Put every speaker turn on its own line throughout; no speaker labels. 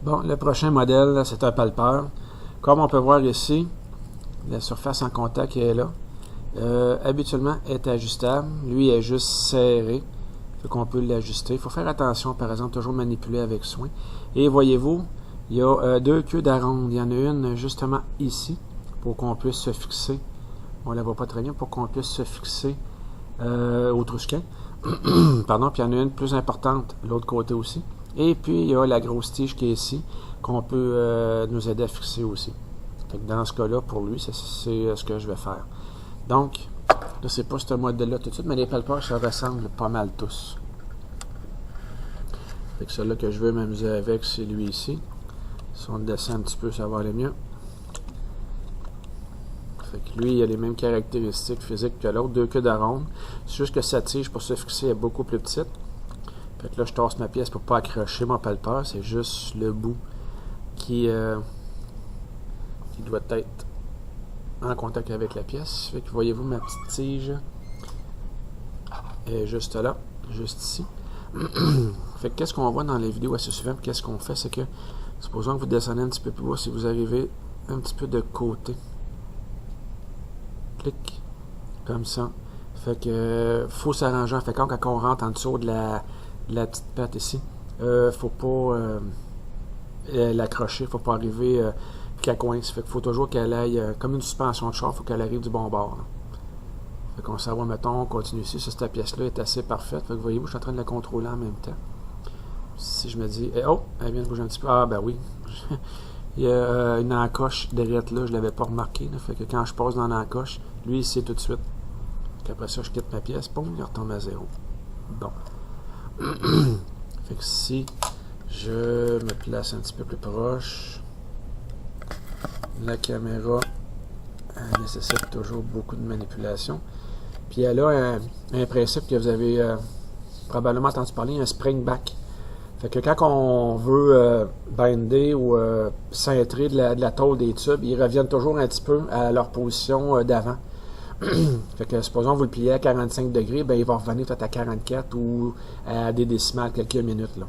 Bon, le prochain modèle, c'est un palpeur. Comme on peut voir ici, la surface en contact est là. Habituellement, est ajustable. Lui est juste serré. Fait qu'on peut l'ajuster. Il faut faire attention, par exemple, toujours manipuler avec soin. Et voyez-vous, il y a deux queues d'aronde. Il y en a une justement ici, pour qu'on puisse se fixer. On ne la voit pas très bien, pour qu'on puisse se fixer au trousquin. Pardon, puis il y en a une plus importante de l'autre côté aussi. Et puis, il y a la grosse tige qui est ici, qu'on peut nous aider à fixer aussi. Fait que dans ce cas-là, pour lui, c'est ce que je vais faire. Donc, là, c'est pas ce modèle-là tout de suite, mais les palpeurs se ressemblent pas mal tous. Fait que celui-là que je veux m'amuser avec, c'est lui ici. Si on le descend un petit peu, ça va aller mieux. Fait que lui, il a les mêmes caractéristiques physiques que l'autre, deux queues d'aronde. C'est juste que sa tige pour se fixer est beaucoup plus petite. Fait que là, je tasse ma pièce pour pas accrocher mon palpeur. C'est juste le bout qui doit être en contact avec la pièce. Fait que voyez-vous, ma petite tige est juste là, juste ici. Fait que qu'est-ce qu'on voit dans les vidéos assez souvent, qu'est-ce qu'on fait, c'est que, supposons que vous descendez un petit peu plus bas, si vous arrivez un petit peu de côté, clic, comme ça. Fait que faut s'arranger. Fait que quand on rentre en dessous de la petite patte ici, faut pas l'accrocher, faut pas arriver qu'elle coince. Fait qu'il faut toujours qu'elle aille comme une suspension de char, faut qu'elle arrive du bon bord. Là. Fait qu'on s'en va, mettons, on continue ici. Ça, cette pièce-là est assez parfaite. Fait que voyez-vous, je suis en train de la contrôler en même temps. Si je me dis, oh, elle vient de bouger un petit peu. Ah, ben oui. Il y a une encoche derrière là, je l'avais pas remarqué. Là. Fait que quand je passe dans l'encoche, lui, il sait tout de suite. Après ça, je quitte ma pièce, boum, il retombe à zéro. Bon. Fait que si je me place un petit peu plus proche, la caméra elle nécessite toujours beaucoup de manipulation. Puis elle a un principe que vous avez probablement entendu parler, un spring back. Fait que quand on veut binder ou cintrer de la tôle des tubes, ils reviennent toujours un petit peu à leur position d'avant. Fait que supposons vous le pliez à 45 degrés, ben il va revenir peut-être à 44 ou à des décimales quelques minutes. Là.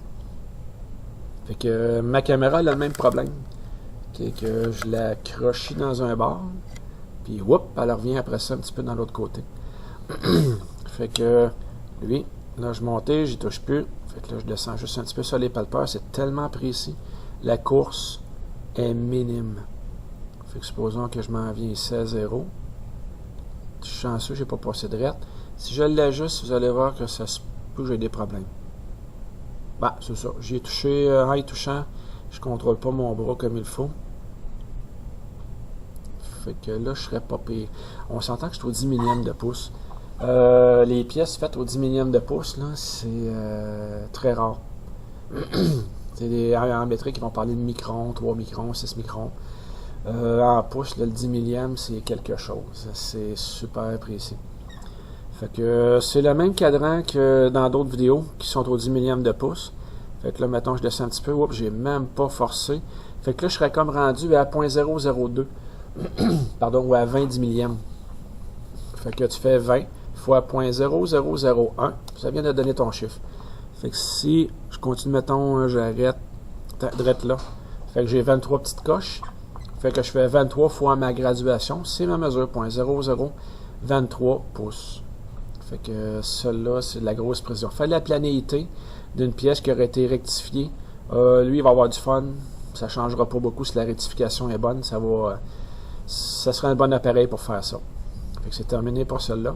Fait que ma caméra elle a le même problème. Que je la crochis dans un bord, puis whoop, elle revient après ça un petit peu dans l'autre côté. Fait que lui, là je montais, j'y touche plus. Fait que là je descends juste un petit peu sur les palpeurs, c'est tellement précis. La course est minime. Fait que supposons que je m'en viens ici à 0. Je suis chanceux, j'ai pas passé de rette. Si je l'ajuste, vous allez voir que ça se peut que j'ai des problèmes. Bah, c'est ça. J'y ai touché en y touchant. Je contrôle pas mon bras comme il faut. Fait que là, je serais pas pire. On s'entend que je suis au 10 millième de pouce. Les pièces faites au 10 millième de pouce, là, c'est très rare. C'est des en métrique qui vont parler de microns, 3 microns, 6 microns. En pouce, là, le 10 millième, c'est quelque chose. C'est super précis. Fait que c'est le même cadran que dans d'autres vidéos qui sont au 10 millième de pouce. Fait que là, mettons, je descends un petit peu. Oups, j'ai même pas forcé. Fait que là, je serais comme rendu à 0.002. Pardon, ou à 20 10 millième. Fait que tu fais 20 fois 0.0001. Ça vient de donner ton chiffre. Fait que si je continue, mettons, j'arrête direct là. Fait que j'ai 23 petites coches. Fait que je fais 23 fois ma graduation. C'est ma mesure, 0.0023 pouces. Fait que celle-là, c'est de la grosse précision. Fait la planéité d'une pièce qui aurait été rectifiée. Lui, il va avoir du fun. Ça ne changera pas beaucoup si la rectification est bonne. Ça sera un bon appareil pour faire ça. Fait que c'est terminé pour celle-là.